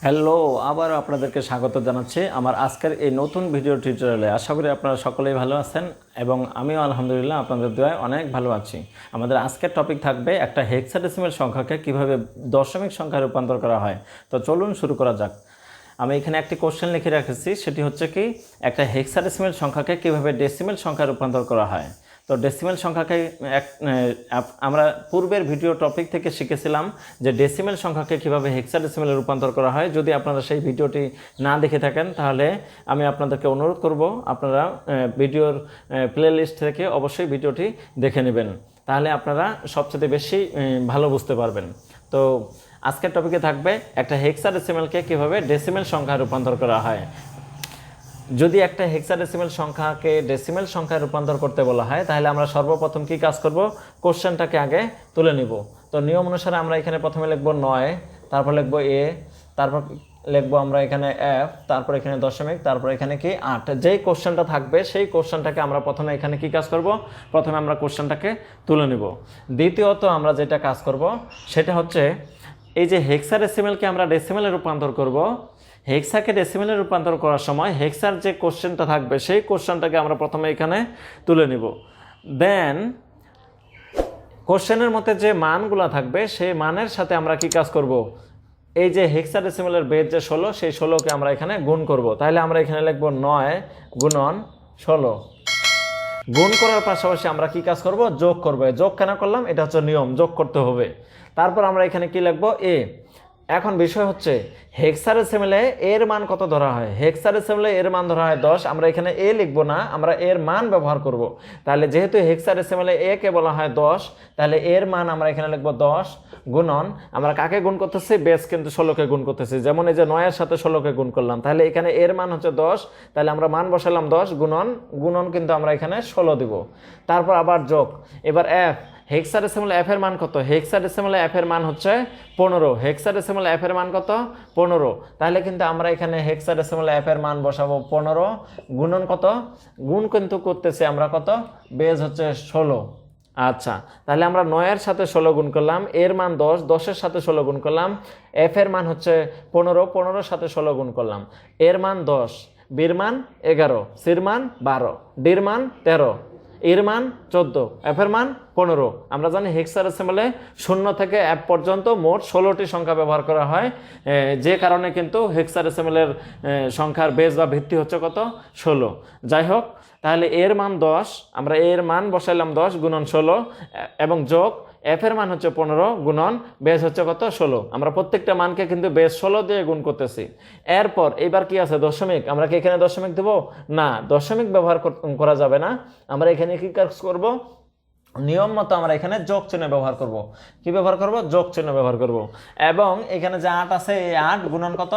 Hello, আবার আপনাদেরকে স্বাগত জানাচ্ছি আমার আজকের এই নতুন ভিডিও টিউটোরিয়ালে। আশা করি আপনারা সকলেই ভালো আছেন এবং আমিও আলহামদুলিল্লাহ আপনাদের দোয়ায় অনেক ভালো আছি। আমাদের আজকের টপিক থাকবে একটা হেক্সাডেসিমাল সংখ্যাকে কিভাবে দশমিক সংখ্যায় রূপান্তর করা হয়। তো চলুন শুরু করা যাক। আমি এখানে একটি কোশ্চেন লিখে রেখেছি, সেটি হচ্ছে কি একটা হেক্সাডেসিমাল সংখ্যাকে কিভাবে ডেসিমাল সংখ্যায় রূপান্তর করা হয়। তো ডেসিমাল সংখ্যাকে আমরা পূর্বের ভিডিও টপিক থেকে শিখেছিলাম যে ডেসিমাল সংখ্যাকে কিভাবে হেক্সাডেসিমালে রূপান্তর করা হয়। যদি আপনারা সেই ভিডিওটি না দেখে থাকেন তাহলে আমি আপনাদেরকে অনুরোধ করব আপনারা ভিডিওর প্লেলিস্ট থেকে অবশ্যই ভিডিওটি দেখে নেবেন, তাহলে আপনারা সবচেয়ে বেশি ভালো বুঝতে পারবেন। তো আজকের টপিকে থাকবে একটা হেক্সাডেসিমালকে কিভাবে ডেসিমাল সংখ্যায় রূপান্তর করা হয়। যদি একটা হেক্সাডেসিমাল সংখ্যাকে ডেসিমাল সংখ্যায় রূপান্তর করতে বলা হয় তাহলে আমরা সর্বপ্রথম কি কাজ করব, কোশ্চেনটাকে আগে তুলে নিব। তো নিয়ম অনুসারে আমরা এখানে প্রথমে লিখব 9, তারপর লিখব a, তারপর লিখব আমরা এখানে f, তারপর এখানে দশমিক, তারপর এখানে কি 8। যেই কোশ্চেনটা থাকবে সেই কোশ্চেনটাকে আমরা প্রথমে এখানে কি কাজ করব, প্রথমে আমরা কোশ্চেনটাকে তুলে নিব। দ্বিতীয়ত আমরা যেটা কাজ করব সেটা হচ্ছে এই যে হেক্সাডেসিমালকে আমরা ডেসিমালে রূপান্তর করব, হেক্সাকে ডেসিমালে রূপান্তর করার সময় হেক্সার যে কোশ্চেনটা থাকবে সেই কোশ্চেনটাকে আমরা প্রথমে এখানে তুলে নিব। দেন কোশ্চেনের মধ্যে যে মানগুলো থাকবে সেই মানের সাথে আমরা কি কাজ করব, এই যে হেক্সাডেসিমালের বেজ যে 16 সেই 16কে আমরা এখানে গুণ করব। তাহলে আমরা এখানে লিখব 9 গুণন 16। গুণ করার পাশাপাশি আমরা কি কাজ করব, যোগ করব। যোগ কেন করলাম, এটা হচ্ছে নিয়ম, যোগ করতে হবে। তারপর আমরা এখানে কি লিখব, a। এখন বিষয় হচ্ছে হেক্সাডেসিমালে এর মান কত ধরা হয়। হেক্সাডেসিমালে এর মান ধরা হয় 10। আমরা এখানে a লিখব না, আমরা এর মান ব্যবহার করব। তাহলে যেহেতু হেক্সাডেসিমালে a কে বলা হয় 10, তাহলে এর মান আমরা এখানে লিখব 10 গুণন, আমরা কাকে গুণ করতেছি, বেস কিন্তু 16কে গুণ করতেছি। যেমন এই যে 9 এর সাথে 16কে গুণ করলাম, তাহলে এখানে এর মান হচ্ছে 10, তাহলে আমরা মান বসালাম 10 গুণন, গুণন কিন্তু আমরা এখানে 16 দিব। তারপর আবার যোগ। এবার f, হেক্সাডেসিমাল f এর মান কত, হেক্সাডেসিমাল f এর মান হচ্ছে 15। হেক্সাডেসিমাল f এর মান কত, 15। তাহলে কিন্তু আমরা এখানে হেক্সাডেসিমাল f এর মান বসাবো 15 গুণন কত, গুণ কিন্তু করতেছি আমরা কত, বেজ হচ্ছে 16। আচ্ছা, তাহলে আমরা 9 এর সাথে 16 গুণ করলাম, এর মান 10, 10 এর সাথে 16 গুণ করলাম, f এর মান হচ্ছে 15, 15 এর সাথে 16 গুণ করলাম, এর মান 10, বির মান 11, সির মান 12, ডির মান 13, এর মান 14, f এর মান 15। আমরা জানি হেক্সাডেসিমালে 0 থেকে f পর্যন্ত মোট 16টি সংখ্যা ব্যবহার করা হয়, যে কারণে কিন্তু হেক্সাডেসিমালের সংখ্যার বেস বা ভিত্তি হচ্ছে কত, 16। যাই হোক, তাহলে এর মান 10, আমরা এর মান বসাইলাম 10 গুণন 16 এবং যোগ f এর মান হচ্ছে 15 গুণন বেস হচ্ছে কত, 16। আমরা প্রত্যেকটা মানকে কিন্তু বেস 16 দিয়ে গুণ করতেছি। এরপর এবার কি আছে, দশমিক। আমরা কি এখানে দশমিক দেব না, দশমিক ব্যবহার করা যাবে না। আমরা এখানে কি কাজ করব, নিয়ম মতো আমরা এখানে যোগ চিহ্ন ব্যবহার করব। কি ব্যবহার করব, যোগ চিহ্ন ব্যবহার করব। এবং এখানে যে 8 আছে, এই 8 গুণন কত,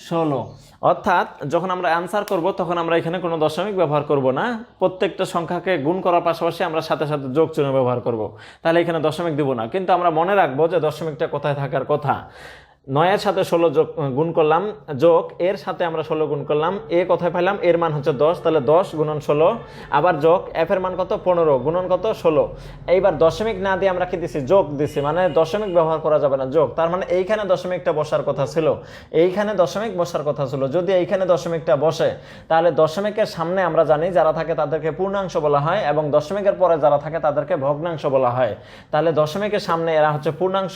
16। অর্থাৎ যখন আমরা অ্যান্সার করব তখন আমরা এখানে কোনো দশমিক ব্যবহার করব না, প্রত্যেকটা সংখ্যাকে গুণ করার পাশাপাশি আমরা সাথে সাথে যোগ চিহ্ন ব্যবহার করব। তাহলে এখানে দশমিক দিব না, কিন্তু আমরা মনে রাখবো যে দশমিকটা কোথায় থাকার কথা। 9 এর সাথে 16 যোগ গুণ করলাম, যোগ এর সাথে আমরা 16 গুণ করলাম, এ কোথায় পাইলাম, এর মান হচ্ছে 10, তাহলে 10 গুণন 16, আবার যোগ f এর মান কত, 15 গুণন কত, 16। এইবার দশমিক না দিয়ে আমরা কি দিছি, যোগ দিছি, মানে দশমিক ব্যবহার করা যাবে না, যোগ। তার মানে এইখানে দশমিকটা বসার কথা ছিল, এইখানে দশমিক বসার কথা ছিল। যদি এইখানে দশমিকটা বসে তাহলে দশমিকের সামনে আমরা জানি যারা থাকে তাদেরকে পূর্ণাংশ বলা হয় এবং দশমিকের পরে যারা থাকে তাদেরকে ভগ্নাংশ বলা হয়। তাহলে দশমিকের সামনে এরা হচ্ছে পূর্ণাংশ,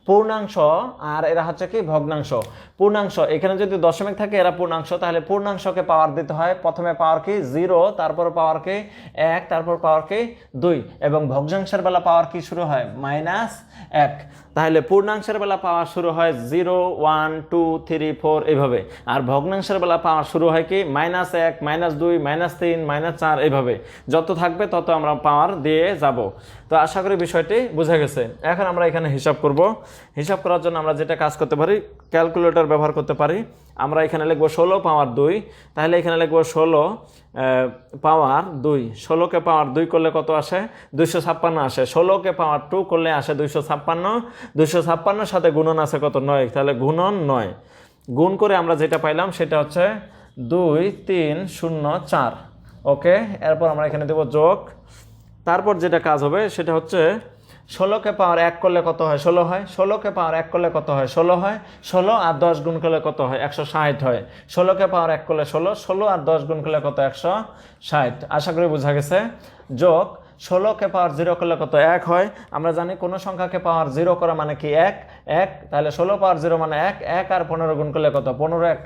পূর্ণাংশ, আর এরা হচ্ছে কি ভগ্নাংশ। পূর্ণাংশ, এখানে যদি দশমিক থাকে এরা পূর্ণাংশ, তাহলে পূর্ণাংশকে পাওয়ার দিতে হয়, প্রথমে পাওয়ার কি 0, তারপর পাওয়ার কি 1, তারপর পাওয়ার কি 2, এবং ভগ্নাংশের বেলা পাওয়ার কি শুরু হয়, -1। তাহলে পূর্ণাংশের বেলা পাওয়ার শুরু হয় 0, 1, 2, 3, 4 এইভাবে, আর ভগ্নাংশের বেলা পাওয়ার শুরু হয় কি -1, -2, -3, -4 এইভাবে। যত থাকবে তত আমরা পাওয়ার দিয়ে যাব। তো আশা করি বিষয়টি বুঝা গেছে। এখন আমরা এখানে হিসাব করব। হিসাব করার জন্য আমরা যেটা কাজ করতে পারি, ক্যালকুলেটর ব্যবহার করতে পারি। আমরা এখানে লিখব 16 পাওয়ার 2, তাহলে এখানে লিখব 16 পাওয়ার 2। 16কে পাওয়ার 2 করলে কত আসে, 256 আসে। 16কে পাওয়ার 2 করলে আসে 256। 256 সাথে গুণন আছে কত, 9, তাহলে গুণন 9। গুণ করে আমরা যেটা পাইলাম সেটা হচ্ছে 2304। ওকে, এরপর আমরা এখানে দেব যোগ। তারপর যেটা কাজ হবে সেটা হচ্ছে ষোলোকে পাওয়ার 1 করলে কত হয়? 16 হয়। ষোলোকে পাওয়ার 1 করলে কত হয়? 16 হয়। 16 আর 10 গুণ করলে কত হয়? 160 হয়। ষোলোকে পাওয়ার 1 করলে 16, 16 আর 10 গুণ করলে কত? 160। আশা করি বোঝা গেছে। যোগ 16কে পাওয়ার 0 করলে কত? 1 হয়। আমরা জানি কোনো সংখ্যাকে পাওয়ার 0 করা মানে কি 1, 1, তাহলে 16 পাওয়ার 0 মানে 1, 1 আর 15 গুণ করলে কত? 15 1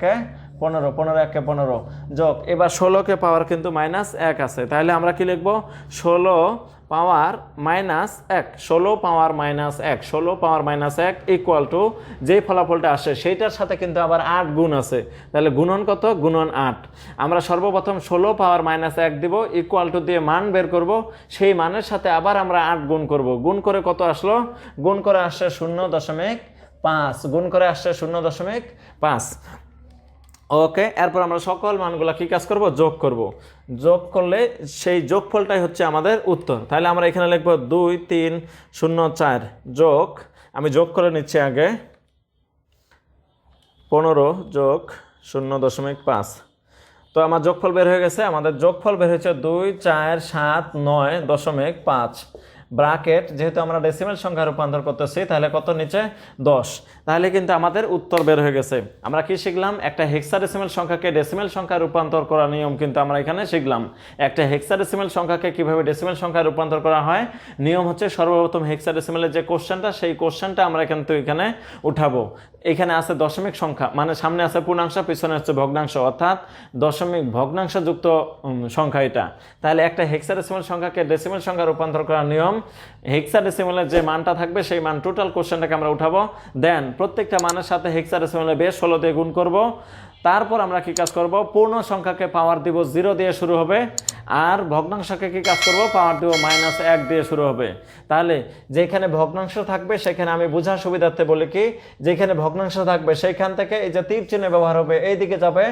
15, 15 1 15। যোগ এবার 16কে পাওয়ার কিন্তু -1 আছে, তাহলে আমরা কি লিখব? 16 পাওয়ার -1, 16 পাওয়ার -1, 16 পাওয়ার -1 ইকুয়াল টু যে ফলাফলটা আসে সেইটার সাথে কিন্তু আবার 8 গুণ আছে, তাহলে গুণন কত? গুণন 8। আমরা সর্বপ্রথম 16 পাওয়ার -1 দিব, ইকুয়াল টু দিয়ে মান বের করব, সেই মানের সাথে আবার আমরা 8 গুণ করব। গুণ করে কত আসলো? গুণ করে আসছে 0.5, গুণ করে আসছে 0.5। ওকে, এরপর আমরা সকল মানগুলা কি কাজ করব? যোগ করব। যোগ করলে সেই যোগফলটাই হচ্ছে আমাদের উত্তর। তাহলে আমরা এখানে লিখব 2 3 0 4 যোগ, আমি যোগ করে নিচ্ছি আগে, 15 যোগ 0.5। তো আমার যোগফল বের হয়ে গেছে। আমাদের যোগফল বের হয়েছে 2 4 7 9.5 ব্র্যাকেট, যেহেতু আমরা ডেসিমেল সংখ্যা রূপান্তর করতেছি তাহলে কত নিচে? 10। তাহলে কিন্তু আমাদের উত্তর বের হয়ে গেছে। আমরা কি শিখলাম? একটা হেক্সাডেসিমেল সংখ্যাকে ডেসিমেল সংখ্যা রূপান্তর করার নিয়ম কিন্তু আমরা এখানে শিখলাম। একটা হেক্সাডেসিমেল সংখ্যাকে কিভাবে ডেসিমেল সংখ্যা রূপান্তর করা হয়, নিয়ম হচ্ছে সর্বপ্রথম হেক্সাডেসিমেলের যে কোশ্চেনটা, সেই কোশ্চেনটা আমরা কিন্তু এখানে উঠাবো। এখানে আছে দশমিক সংখ্যা, মানে সামনে আছে পূর্ণাংশ, পিছনে হচ্ছে ভগ্নাংশ, অর্থাৎ দশমিক ভগ্নাংশ যুক্ত সংখ্যা এটা। তাহলে একটা হেক্সাডেসিমেল সংখ্যাকে ডেসিমেল সংখ্যা রূপান্তর করার নিয়ম, হেক্সাডেসিমেলের যে মানটা থাকবে সেই মান টোটাল কোশ্চেনটাকে আমরা উঠাবো, দেন প্রত্যেকটা মানের সাথে হেক্সাডেসিমেলের বেস 16 দিয়ে গুণ করব। তারপর আমরা কি কাজ করব? পূর্ণ সংখ্যাকে পাওয়ার দিব 0 দিয়ে শুরু হবে, আর ভগ্নাংশকে কি কাজ করব? পাওয়ার দিব -1 দিয়ে শুরু হবে। তাহলে যেখানে ভগ্নাংশ থাকবে সেখানে আমি বোঝার সুবিধার্থে বলি কি, যেখানে ভগ্নাংশ থাকবে সেইখান থেকে এই যে তীর চিহ্ন ব্যবহার হবে, এইদিকে যাবে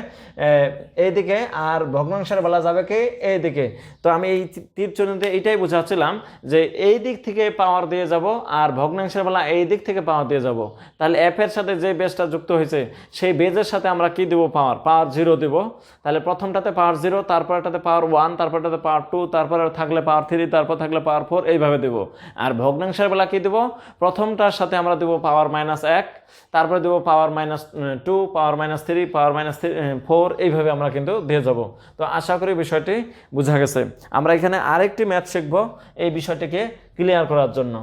এইদিকে, আর ভগ্নাংশের বেলা যাবে কি এইদিকে। তো আমি এই তীর চিহ্ন দিয়ে এইটাই বোঝাচ্ছিলাম যে এই দিক থেকে পাওয়ার দিয়ে যাব, আর ভগ্নাংশের বেলা এই দিক থেকে পাওয়ার দিয়ে যাব। তাহলে এফ এর সাথে যে বেসটা যুক্ত হয়েছে সেই বেজের সাথে আমরা কি দিব? পাওয়ার 0 দিব। তাহলে প্রথমটাতে পাওয়ার 0, তারপরটাতে পাওয়ার 1, তারপরটাতে পাওয়ার 2, তারপরে থাকলে পাওয়ার 3, তারপর থাকলে পাওয়ার 4, এইভাবে দেব। আর ভগ্নাংশের বেলা কি দেব? প্রথমটার সাথে আমরা দেব পাওয়ার -1, তারপরে দেব পাওয়ার -2, পাওয়ার -3, পাওয়ার -4, এইভাবে আমরা কিন্তু দিয়ে যাব। তো আশা করি বিষয়টি বোঝা গেছে। আমরা এখানে আরেকটি ম্যাথ শিখব এই বিষয়টিকে ক্লিয়ার করার জন্য।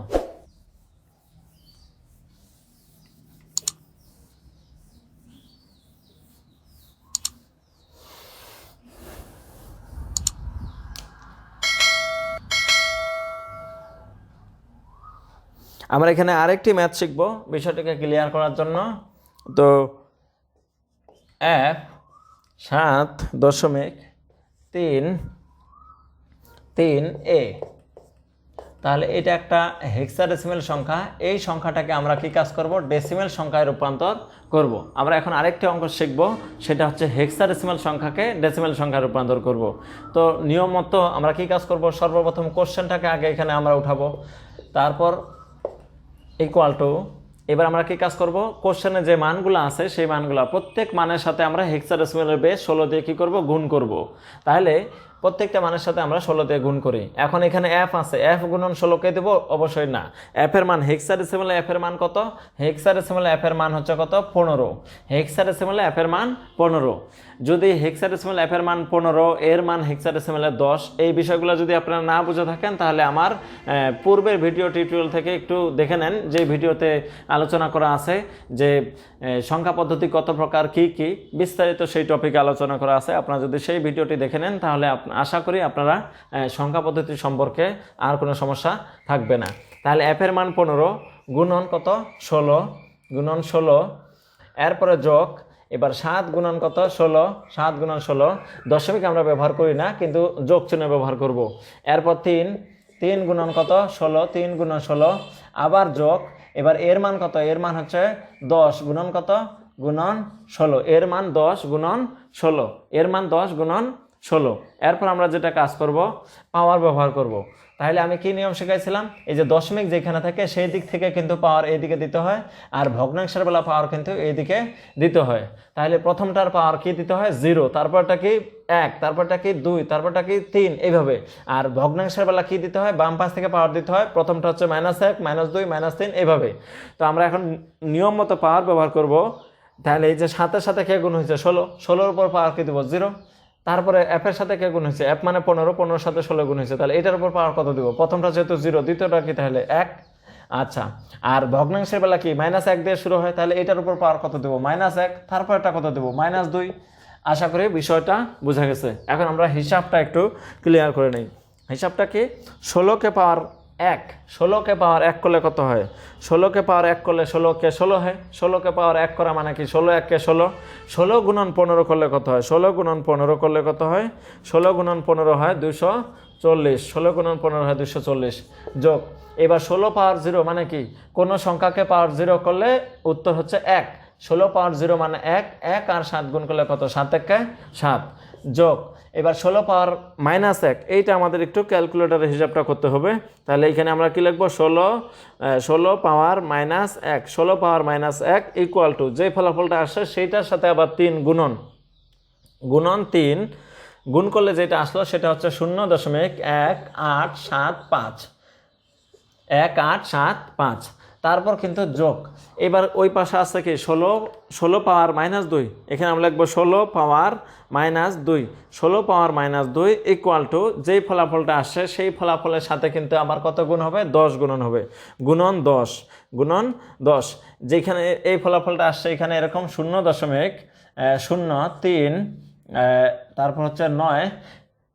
আমরা এখানে আরেকটি ম্যাথ শিখব বিষয়টিকে ক্লিয়ার করার জন্য। তো F7.33a, তাহলে এটা একটা হেক্সাডেসিমেল সংখ্যা। এই সংখ্যাটাকে আমরা কি কাজ করব? ডেসিমেল সংখ্যায় রূপান্তর করব। আমরা এখন আরেকটি অঙ্ক শিখব, সেটা হচ্ছে হেক্সাডেসিমেল সংখ্যাকে ডেসিমেল সংখ্যায় রূপান্তর করব। তো নিয়ম মতো আমরা কি কাজ করব? সর্বপ্রথম কোশ্চেনটাকে আগে এখানে আমরা উঠাবো, তারপর ইকুয়াল টু, এবার আমরা কি কাজ করব? কোশ্চেনে যে মানগুলো আছে সেই মানগুলো প্রত্যেক মানের সাথে আমরা হেক্সাডেসিমেলের বেস 16 দিয়ে কি করব? গুণ করব। তাহলে প্রত্যেকটা মানের সাথে আমরা 16 দিয়ে গুণ করি। এখন এখানে এফ আছে, এফ গুণন 16কে দেব? অবশ্যই না। এফ এর মান, হেক্সাডেসিমেলে এফ এর মান কত? হেক্সাডেসিমেলে এফ এর মান হচ্ছে কত? 15। হেক্সাডেসিমেলে এফ এর মান 15। যদি হেক্সাডেসিমেল এফ এর মান 15, এর মান হেক্সাডেসিমেলে 10, এই বিষয়গুলো যদি আপনারা না বুঝে থাকেন তাহলে আমার পূর্বের ভিডিও টিউটোরিয়াল থেকে একটু দেখে নেন, যে ভিডিওতে আলোচনা করা আছে যে সংখ্যা পদ্ধতি কত প্রকার, কি কি বিস্তারিত সেই টপিকে আলোচনা করা আছে। আপনারা যদি সেই ভিডিওটি দেখে নেন তাহলে আশা করি আপনারা সংখ্যা পদ্ধতি সম্পর্কে আর কোনো সমস্যা থাকবে না। তাহলে এফ এর মান 15 গুণন কত? 16, গুণন 16, এরপরে যোগ, এবার 7 গুণন কত? 16, 7 গুণন 16, দশমিক আমরা ব্যবহার করি না কিন্তু যোগ চিহ্ন ব্যবহার করব। এরপর 3 গুণন কত? 16, 3 গুণন 16, আবার যোগ, এবার এর মান কত? এর মান হচ্ছে 10 গুণন কত? গুণন 16, এর মান 10 গুণন 16, এর মান 10 গুণন 16। এরপর আমরা যেটা কাজ করব, পাওয়ার ব্যবহার করব। তাহলে আমি কি নিয়ম শেখাইছিলাম? এই যে দশমিক যেখানে থাকে সেই দিক থেকে কিন্তু পাওয়ার এইদিকে দিতে হয়, আর ভগ্নাংশের বেলা পাওয়ার কিন্তু এইদিকে দিতে হয়। তাহলে প্রথমটার পাওয়ার কি দিতে হয়? 0, তারপরটা কি? 1, তারপরটা কি 2, তারপরটা কি 3, এইভাবে। আর ভগ্নাংশের বেলা কি দিতে হয়, বাম পাশ থেকে পাওয়ার দিতে হয়। প্রথমটা হচ্ছে -1, -2, -3, এইভাবে। তো আমরা এখন নিয়ম মতো পাওয়ার ব্যবহার করব। তাহলে এই যে 7-এর সাথে কে গুণ হয়েছে 16, 16-এর উপর পাওয়ার কি দেবো 0। তারপরে এফের সাথে কে গুণ হয়েছে, এফ মানে 15, 15-এর সাথে 16 গুণ হয়েছে, তাহলে এটার উপর পাওয়ার কত দিব, প্রথমটা যেহেতু 0, দ্বিতীয়টা কি তাহলে 1। আচ্ছা, আর ভগ্নাংশের বেলা কি -1 দিয়ে শুরু হয়, তাহলে এটার উপর পাওয়ার কত দেবো -1, তারপরটা কত দেবো -2। আশা করি বিষয়টা বোঝা গেছে। এখন আমরা হিসাবটা একটু ক্লিয়ার করে নেই। হিসাবটা কি, 16কে পাওয়ার 1, 16কে পাওয়ার 1 করলে কত হয়, 16কে পাওয়ার 1 করলে 16কে 16 হয়। 16কে পাওয়ার 1 করা মানে কি, 16 1 16, 16 গুণন 15 করলে কত হয়, 16 গুণন 15 করলে কত হয়, 16 গুণন 15 হয় 240, 16 গুণন 15 হয় 240, যোগ। এবার 16 পাওয়ার 0 মানে কি, কোনো সংখ্যাকে পাওয়ার 0 করলে উত্তর হচ্ছে 1, 16 পাওয়ার 0 মানে 1, 1 আর 7 গুণ করলে কত, 7 1 7, যোগ। এবার 16 পাওয়ার -1, এইটা আমাদের একটু ক্যালকুলেটরের হিসাবটা করতে হবে। তাহলে এইখানে আমরা কি লিখবো, 16 পাওয়ার -1, 16 পাওয়ার -1 ইকুয়াল টু যে ফলাফলটা আসে সেইটার সাথে আবার 3 গুণন 3 গুণ করলে যেটা আসলো সেটা হচ্ছে 0.1875, 1875। তারপর কিন্তু যোগ। এবার ওই পাশে আছে কি 16 পাওয়ার -2, এখানে আমরা লিখবো 16 পাওয়ার -2, 16 পাওয়ার -2 ইকুয়াল টু যেই ফলাফলটা আসছে সেই ফলাফলের সাথে কিন্তু আবার কত গুণ হবে, 10 গুণন হবে, গুণন 10। যেখানে এই ফলাফলটা আসছে এখানে এরকম 0.03, তারপর হচ্ছে 9,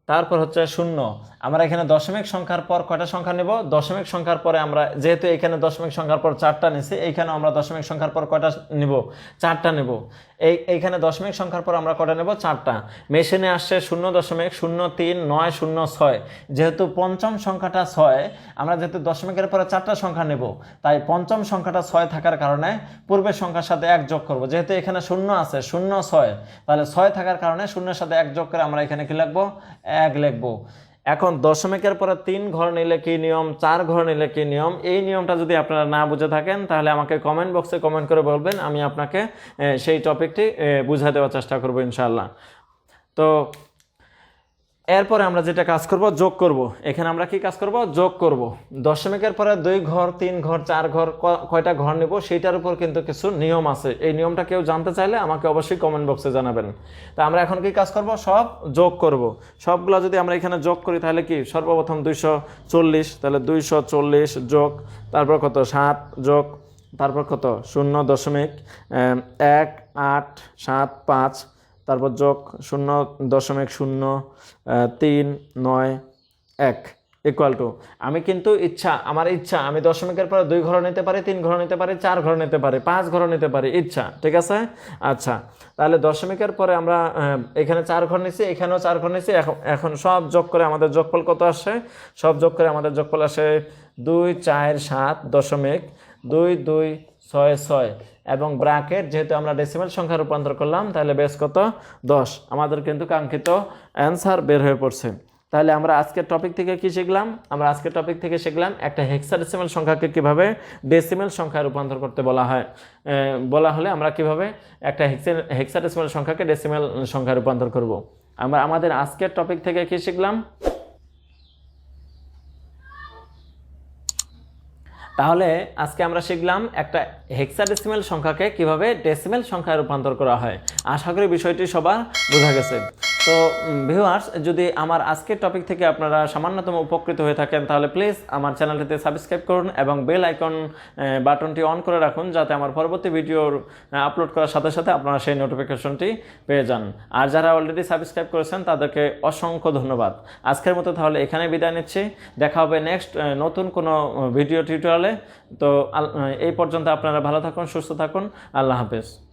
তারপর হচ্ছে 0। আমরা এখানে দশমিক সংখ্যার পর কয়টা সংখ্যা নেব, দশমিক সংখ্যার পরে আমরা যেহেতু এখানে দশমিক সংখ্যার পর 4টা নিছি, এইখানে আমরা দশমিক সংখ্যার পর কয়টা নেব, 4টা নেব। এইখানে দশমিক সংখ্যার পর আমরা কয়টা নেব, 4টা। মেশিনে আসছে 0.03906, যেহেতু পঞ্চম সংখ্যাটা 6, আমরা যেহেতু দশমিকের পরে 4টা সংখ্যা নেব, তাই পঞ্চম সংখ্যাটা 6 থাকার কারণে পূর্বের সংখ্যার সাথে 1 যোগ করব। যেহেতু এখানে 0 আছে, 0 6, তাহলে 6 থাকার কারণে 0-এর সাথে 1 যোগ করে আমরা এখানে কি লিখবো, 1 লিখবো। এখন দশমিকের পরে 3 ঘর নিলে কি নিয়ম, 4 ঘর নিলে কি নিয়ম, এই নিয়মটা যদি আপনারা না বুঝে থাকেন তাহলে আমাকে কমেন্ট বক্সে কমেন্ট করে বলবেন, আমি আপনাকে সেই টপিকটি বুঝিয়ে দেওয়ার চেষ্টা করব ইনশাআল্লাহ। তো এরপরে আমরা যেটা কাজ করব, যোগ করব। এখানে আমরা কি কাজ করব, যোগ করব। দশমিকের পরে 2 ঘর, 3 ঘর, 4 ঘর, কয়টা ঘর নেব সেইটার উপর কিন্তু কিছু নিয়ম আছে। এই নিয়মটা কেউ জানতে চাইলে আমাকে অবশ্যই কমেন্ট বক্সে জানাবেন। তা আমরা এখন কি কাজ করব, সব যোগ করব। সবগুলো যদি আমরা এখানে যোগ করি তাহলে কি, সর্বপ্রথম 240, তাহলে 240 যোগ, তারপর কত 7 যোগ, তারপর কত 0.1875, তারপর যোগ 0.0391 ইকুয়াল টু, আমি কিন্তু আমার ইচ্ছা আমি দশমিকের পরে 2 ঘর নিতে পারি, 3 ঘর নিতে পারি, 4 ঘর নিতে পারি, 5 ঘর নিতে পারি, ইচ্ছা, ঠিক আছে। আচ্ছা, তাহলে দশমিকের পরে আমরা এখানে 4 ঘর নিছি, এখানেও 4 ঘর নিছি। এখন সব যোগ করে আমাদের যোগফল কত আসে, সব যোগ করে আমাদের যোগফল আসে 247.2266 এবং ব্র্যাকেট যেহেতু আমরা ডেসিমাল সংখ্যা রূপান্তর করলাম তাহলে বেস কত 10। আমাদের কিন্তু কাঙ্ক্ষিত অ্যান্সার বের হয়ে পড়ছে। তাহলে আমরা আজকের টপিক থেকে কি শিখলাম, আমরা আজকের টপিক থেকে শিখলাম একটা হেক্সাডেসিমাল সংখ্যাকে কিভাবে ডেসিমাল সংখ্যায় রূপান্তর করতে বলা হলে আমরা কিভাবে একটা হেক্সাডেসিমাল সংখ্যাকে ডেসিমাল সংখ্যায় রূপান্তর করব। আমরা আমাদের আজকের টপিক থেকে কি শিখলাম, তাহলে আজকে আমরা শিখলাম একটা হেক্সাডেসিমাল সংখ্যাকে কিভাবে ডেসিমাল সংখ্যায় রূপান্তর করা হয়। আশা করি বিষয়টি সবার বোঝা গেছে। তো ভিউয়ার্স, যদি আমার আজকের টপিক থেকে আপনারা সামান্যতম উপকৃত হয়ে থাকেন তাহলে প্লিজ আমার চ্যানেলটিতে সাবস্ক্রাইব করুন এবং বেল আইকন বাটনটি অন করে রাখুন, যাতে আমার পরবর্তী ভিডিওর আপলোড করার সাথে সাথে আপনারা সেই নোটিফিকেশনটি পেয়ে যান। আর যারা অলরেডি সাবস্ক্রাইব করেছেন তাদেরকে অসংখ্য ধন্যবাদ। আজকের মতো তাহলে এখানে বিদায় নিচ্ছি, দেখা হবে নেক্সট নতুন কোনো ভিডিও টিউটোরিয়ালে। তো এই পর্যন্ত আপনারা ভালো থাকুন, সুস্থ থাকুন, আল্লাহ হাফেজ।